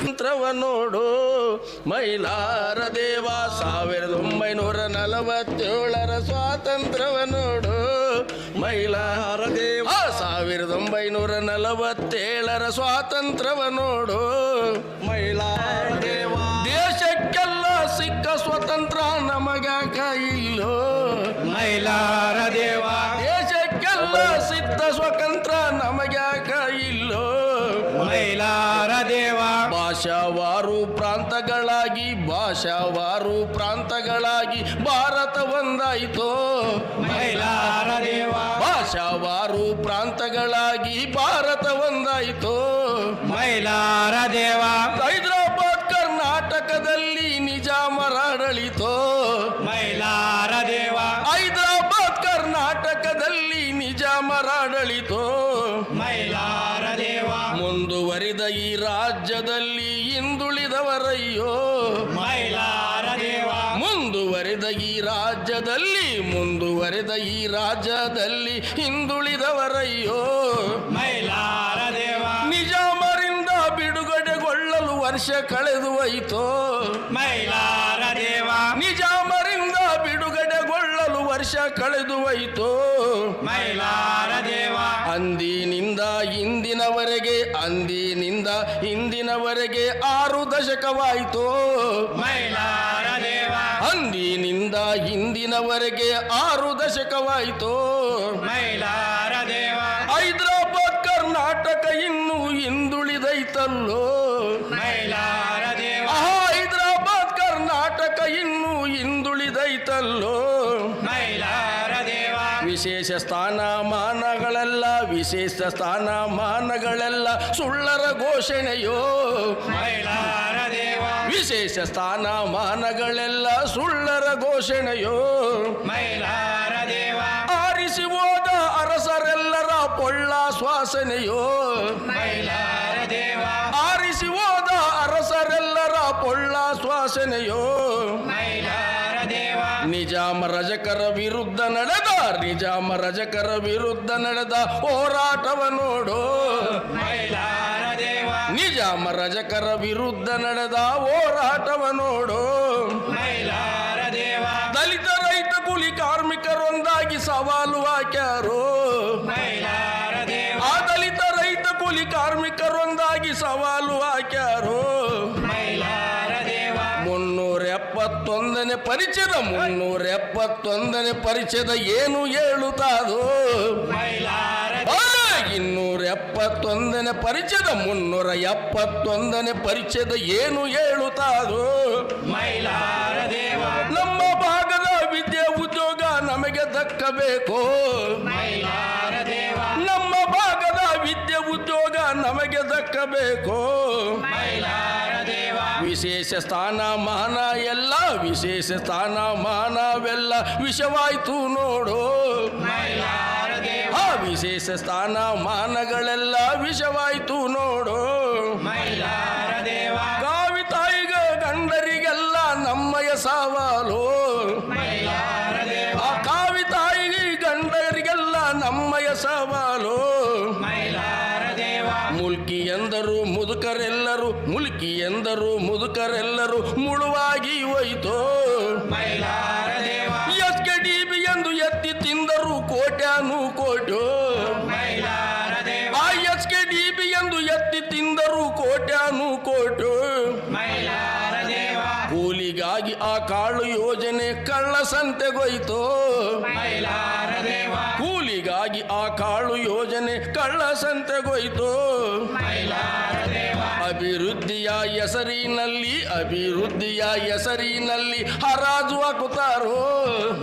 ತಂತ್ರವ ನೋಡು ಮೈಲಾರ ದೇವ 1947ರ ಸ್ವಾತಂತ್ರ್ಯವ ನೋಡು ಮೈಲಾರ ದೇವ 1947ರ ಸ್ವಾತಂತ್ರ್ಯವ ನೋಡು ಮೈಲಾರ ದೇವ ದೇಶಕ್ಕೆಲ್ಲ ಸಿಕ್ಕ ಸ್ವತಂತ್ರ ನಮಗ್ಯಾಕ ಇಲ್ಲೋ ಮೈಲಾರ ದೇವ ದೇಶಕ್ಕೆಲ್ಲ ಸಿದ್ಧ ಸ್ವತಂತ್ರ ನಮಗ್ಯಾಕ ಇಲ್ಲೋ ಮೈಲಾರ ದೇವ ಭಾಷಾವಾರು ಪ್ರಾಂತಗಳಾಗಿ ಭಾರತ ಒಂದಾಯಿತೋ ಮೈಲಾರ ದೇವ ಭಾಷಾವಾರು ಪ್ರಾಂತಗಳಾಗಿ ಭಾರತ ಒಂದಾಯಿತೋ ಮೈಲಾರ ದೇವ ಹೈದರಾಬಾದ್ ಕರ್ನಾಟಕದಲ್ಲಿ ನಿಜಾಮರ ಆಡಳಿತೋ ಮೈಲಾರ ದೇವ ಹೈದರಾಬಾದ್ ಕರ್ನಾಟಕದಲ್ಲಿ ನಿಜಾಮರ ಆಡಳಿತೋ ಮೈಲಾರ ದೇವ ಮುಂದುವರಿದ ಈ ರಾಜ್ಯದಲ್ಲಿ ಹಿಂದುಳಿದವರಯ್ಯೋ ಮೈಲಾರ ದೇವ ಮುಂದುವರೆದ ಈ ರಾಜ್ಯದಲ್ಲಿ ಹಿಂದುಳಿದವರಯ್ಯೋ ಮೈಲಾರ ದೇವ ನಿಜಾಮರಿಂದ ಬಿಡುಗಡೆಗೊಳ್ಳಲು ವರ್ಷ ಕಳೆದು ಹೋಯಿತೋ ಮೈಲಾರ ದೇವ ನಿಜಾಮರಿಂದ ಬಿಡುಗಡೆಗೊಳ್ಳಲು ವರ್ಷ ಕಳೆದು ಹೋಯಿತೋ ಮೈಲಾರ ದೇವ ಅಂದಿನಿಂದ ಇಂದಿನವರೆಗೆ 6 ದಶಕವಾಯಿತೋ ಮೈಲಾರ ದೇವ ಅಂದಿನಿಂದ ಇಂದಿನವರೆಗೆ 6 ದಶಕವಾಯಿತೋ ಮೈಲಾರ ದೇವ ಹೈದರಾಬಾದ್ ಕರ್ನಾಟಕ ಇನ್ನೂ ಹಿಂದುಳಿದೈತಲ್ಲೋ ಮೈಲಾರ ದೇವ ಹೈದರಾಬಾದ್ ಕರ್ನಾಟಕ ಇನ್ನೂ ಹಿಂದುಳಿದೈತಲ್ಲೋ ಮೈಲಾರ ದೇವ ವಿಶೇಷ ಸ್ಥಾನಮಾನಗಳೆಲ್ಲ ಸುಳ್ಳರ ಘೋಷಣೆಯೋ ಮೈಲಾರ ದೇವ ವಿಶೇಷ ಸ್ಥಾನಮಾನಗಳೆಲ್ಲ ಸುಳ್ಳರ ಘೋಷಣೆಯೋ ಮೈಲಾರ ದೇವ ಆರಿಸಿ ಹೋದ ಅರಸರೆಲ್ಲರ ಪೊಳ್ಳ ಶ್ವಾಸನೆಯೋ ಮೈಲಾರ ದೇವ ಆರಿಸಿ ಹೋದ ಅರಸರೆಲ್ಲರ ಪೊಳ್ಳ ಶ್ವಾಸನೆಯೋ ಮೈಲಾರ ದೇವ ನಿಜಾಮ ರಜಕರ ವಿರುದ್ಧ ನಡೆದ ಹೋರಾಟವ ನೋಡು ಮೈಲಾರ ದೇವ ನಿಜಾಮ ರಜಕರ ವಿರುದ್ಧ ನಡೆದ ಹೋರಾಟವ ನೋಡು ಮೈಲಾರ ದೇವ ದಲಿತ ರೈತ ಕೂಲಿ ಕಾರ್ಮಿಕರೊಂದಾಗಿ ಸವಾಲು ಹಾಕ್ಯಾರೋ ಮೈಲಾರ ದೇವ ಆ ದಲಿತ ರೈತ ಕೂಲಿ ಕಾರ್ಮಿಕರೊಂದಾಗಿ ಸವಾಲು ಹಾಕ್ಯಾರೋ ಮೈಲಾರ ದೇವ 371ನೇ ಪರಿಚಯದ ಏನು ಹೇಳುತ್ತಾದೋ ಮೈಲಾರ 271ನೇ ಪರಿಚಯದ 371ನೇ ಪರಿಚಯದ ಏನು ಹೇಳುತ್ತಾದೋ ಮೈಲಾರ ದೇವ ನಮ್ಮ ಭಾಗದ ವಿದ್ಯೆ ಉದ್ಯೋಗ ನಮಗೆ ದಕ್ಕಬೇಕು ಮೈಲಾರ ದೇವ ನಮ್ಮ ಭಾಗದ ವಿದ್ಯೆ ಉದ್ಯೋಗ ನಮಗೆ ದಕ್ಕಬೇಕು ಮೈಲಾರ ದೇವ ವಿಶೇಷ ಸ್ಥಾನಮಾನವೆಲ್ಲ ವಿಷವಾಯ್ತು ನೋಡು ಮೈಲಾರ ದೇವ ವಿಶೇಷ ಸ್ಥಾನಮಾನಗಳೆಲ್ಲ ವಿಷವಾಯ್ತು ನೋಡು ಮೈಲಾರ ದೇವ ಕಾವಿ ತಾಯಿಗ ಗಂಡರಿಗೆಲ್ಲ ನಮ್ಮಯ ಸವಾಲು ಮೈಲಾರ ದೇವ ಆ ಕಾವಿ ತಾಯಿಗೆ ಗಂಡರಿಗೆಲ್ಲ ನಮ್ಮಯ ಸವಾಲು ಮೈಲಾರ ದೇವ ಮುಲ್ಕಿ ಎಂದರು ಮುದುಕರೆಲ್ಲರೂ ಮುಳುವಾಗಿ ಹೋಯಿತು ಮೈಲಾರ ದೇವ SKDB ಎಂದು ಎತ್ತಿ ತಿಂದರು ಕೋಟ್ಯಾನು ಕೋಟು ಮೈಲಾರ ದೇವ SKDB ಎಂದು ಎತ್ತಿ ತಿಂದರು ಕೋಟ್ಯಾನು ಕೋಟು ಮೈಲಾರ ದೇವ ಕೂಲಿಗಾಗಿ ಆ ಕಾಳು ಯೋಜನೆ ಕಳ್ಳಸಂತೆಗೋಯ್ತು ಮೈಲಾರ ದೇವ ಕೂಲಿಗಾಗಿ ಆ ಕಾಳು ಯೋಜನೆ ಕಳ್ಳಸಂತೆಗೋಯ್ತು ಮೈಲಾರ ದೇವ ಅಭಿವೃದ್ಧಿಯ ಹೆಸರಿನಲ್ಲಿ ಹರಾಜು ಹಾಕುತ್ತಾರೋ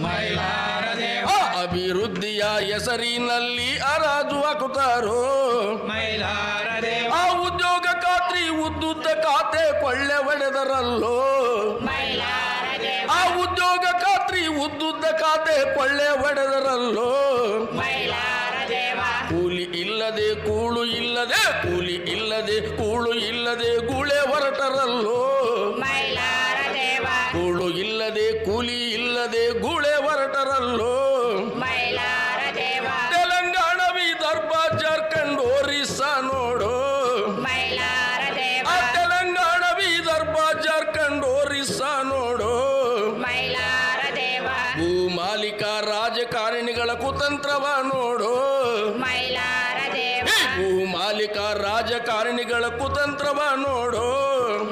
ಮೈಲಾರ ದೇವ ಅಭಿವೃದ್ಧಿಯ ಹೆಸರಿನಲ್ಲಿ ಹರಾಜು ಹಾಕುತ್ತಾರೋ ಮೈಲಾರ ದೇವ ಆ ಉದ್ಯೋಗ ಖಾತ್ರಿ ಉದ್ದುದ್ದ ಖಾತೆ ಕೊಳ್ಳೆ ಹೊಡೆದರಲ್ಲೋ ಮೈಲಾರ ದೇವ ಆ ಉದ್ಯೋಗ ಖಾತ್ರಿ ಉದ್ದುದ್ದ ಖಾತೆ ಕೊಳ್ಳೆ ಹೊಡೆದರಲ್ಲೋ ಮೈಲಾರ ದೇವ ಕೂಲಿ ಇಲ್ಲದೆ ಕೂಳು ಇಲ್ಲದೆ ಗೂಳೆ ಹೊರಟರಲ್ಲೋ ಮೈಲಾರ ದೇವ ಕೂಳು ಇಲ್ಲದೆ ಕೂಲಿ ಇಲ್ಲದೆ ಗೂಳೆ ಹೊರಟರಲ್ಲೋ ಮೈಲಾರ ದೇವ ತೆಲಂಗಾಣ ವಿದರ್ಭ ಜಾರ್ಖಂಡ್ ಒರಿಸ್ಸಾ ನೋಡು ಮೈಲಾರ ದೇವ ಆ ತೆಲಂಗಾಣ ನೋಡು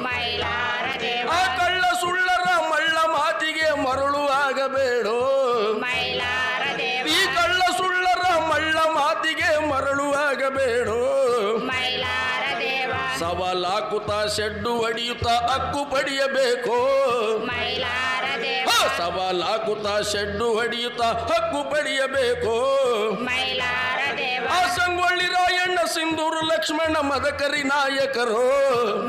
ಮೈಲಾರ ದೇವ ಆ ಕಳ್ಳ ಸುಳ್ಳರ ಮಳ್ಳ ಮಾತಿಗೆ ಮರಳು ಆಗಬೇಡೋ ಮೈಲಾರ ದೇವ ಈ ಕಳ್ಳ ಸುಳ್ಳರ ಮಳ್ಳ ಮಾತಿಗೆ ಮರಳು ಆಗಬೇಡೋ ಮೈಲಾರ ದೇವ ಸವಾಲಾಕುತ್ತ ಶೆಡ್ಡು ಹೊಡೆಯುತ್ತ ಹಕ್ಕು ಪಡೆಯಬೇಕು ಮೈಲಾರ ದೇವ ಸವಾಲಾಕುತ್ತ ಶೆಡ್ಡು ಹೊಡೆಯುತ್ತ ಹಕ್ಕು ಪಡೆಯಬೇಕು ಮೈಲಾರ ದೇವ ಆ ಸಂಗೊಳ್ಳಿ ರಾಯಣ್ಣ ಸಿಂಧೂರು ಲಕ್ಷ್ಮಣ ಮದಕರಿ ನಾಯಕರು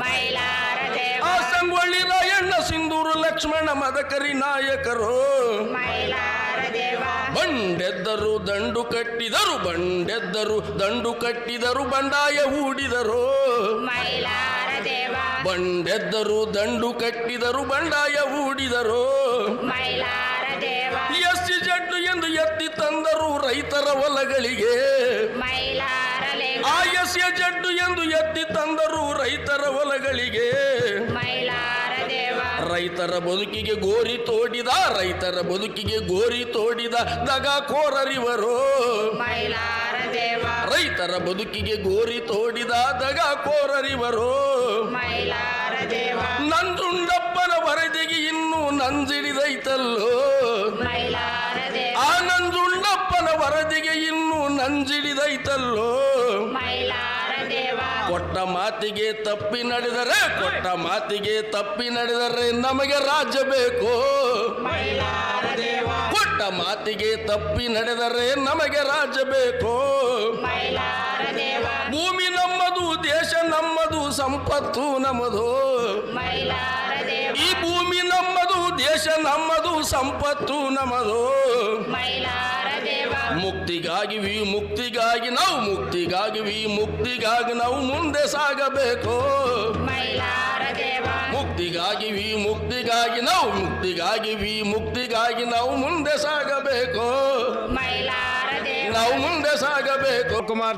ಮೈಲಾರ ದೇವ ಆ ಸಂಗೊಳ್ಳಿ ರಾಯಣ್ಣ ಸಿಂಧೂರು ಲಕ್ಷ್ಮಣ ಮದಕರಿ ನಾಯಕರು ಮೈಲಾರ ದೇವ ಬಂಡೆದ್ದರು ದಂಡು ಕಟ್ಟಿದರು ಬಂಡಾಯ ಹೂಡಿದರು ಮೈಲಾರ ದೇವ ಬಂಡೆದ್ದರು ದಂಡು ಕಟ್ಟಿದರು ಬಂಡಾಯ ಹೂಡಿದರು ಮೈಲಾರ ದೇವ ಎಸ್ಸಿ ಜಡ್ಡು ಎಂದು ಎತ್ತಿ ತಂದರು ರೈತರ ಹೊಲಗಳಿಗೆ ಮೈಲಾರ ದೇವ ಆ ಎಸ್ಸಿ ಜಡ್ಡು ಎಂದು ಎತ್ತಿ ತಂದರು ರೈತರ ಹೊಲಗಳಿಗೆ ಮೈಲಾರ ದೇವ ರೈತರ ಬದುಕಿಗೆ ಗೋರಿ ತೋಡಿದ ದಗಾಕೋರರಿವರು ಮೈಲಾರ ದೇವ ರೈತರ ಬದುಕಿಗೆ ಗೋರಿ ತೋಡಿದ ದಗಾಕೋರರಿವರು ಮೈಲಾರ ದೇವ ನಂಜುಂಡಪ್ಪನ ವರದಿಗೆ ಇನ್ನೂ ನಂಜಿಡಿದೈತಲ್ಲೋ ಮೈಲಾರ ದೇವ ಆ ನಂಜುಂಡಪ್ಪನ ವರದಿಗೆ ಇನ್ನೂ ನಂಜಿಡಿದೈತಲ್ಲೋ ಮೈಲಾರ ದೇವ ಕೊಟ್ಟ ಮಾತಿಗೆ ತಪ್ಪಿ ನಡೆದರೆ ನಮಗೆ ರಾಜ್ಯ ಬೇಕು ಮೈಲಾರ ದೇವ ಕೊಟ್ಟ ಮಾತಿಗೆ ತಪ್ಪಿ ನಡೆದರೆ ನಮಗೆ ರಾಜ್ಯ ಬೇಕು ಮೈಲಾರ ದೇವ ಭೂಮಿ ನಮ್ಮದು ದೇಶ ನಮ್ಮದು ಸಂಪತ್ತು ನಮ್ಮದು ಮೈಲಾರ ದೇವ ಈ ಭೂಮಿ ನಮ್ಮದು ದೇಶ ನಮ್ಮದು ಸಂಪತ್ತು ನಮ್ಮದು ಮೈಲಾರ ದೇವ ಮುಕ್ತಿಗಾಗಿ ನಾವು ಮುಂದೆ ಸಾಗಬೇಕು ಮೈಲಾರ ದೇವ ಮುಕ್ತಿಗಾಗಿ ನಾವು ಮುಂದೆ ಸಾಗಬೇಕು ಮೈಲಾರ ದೇವ ನಾವು ಮುಂದೆ ಸಾಗಬೇಕು ಕುಮಾರ್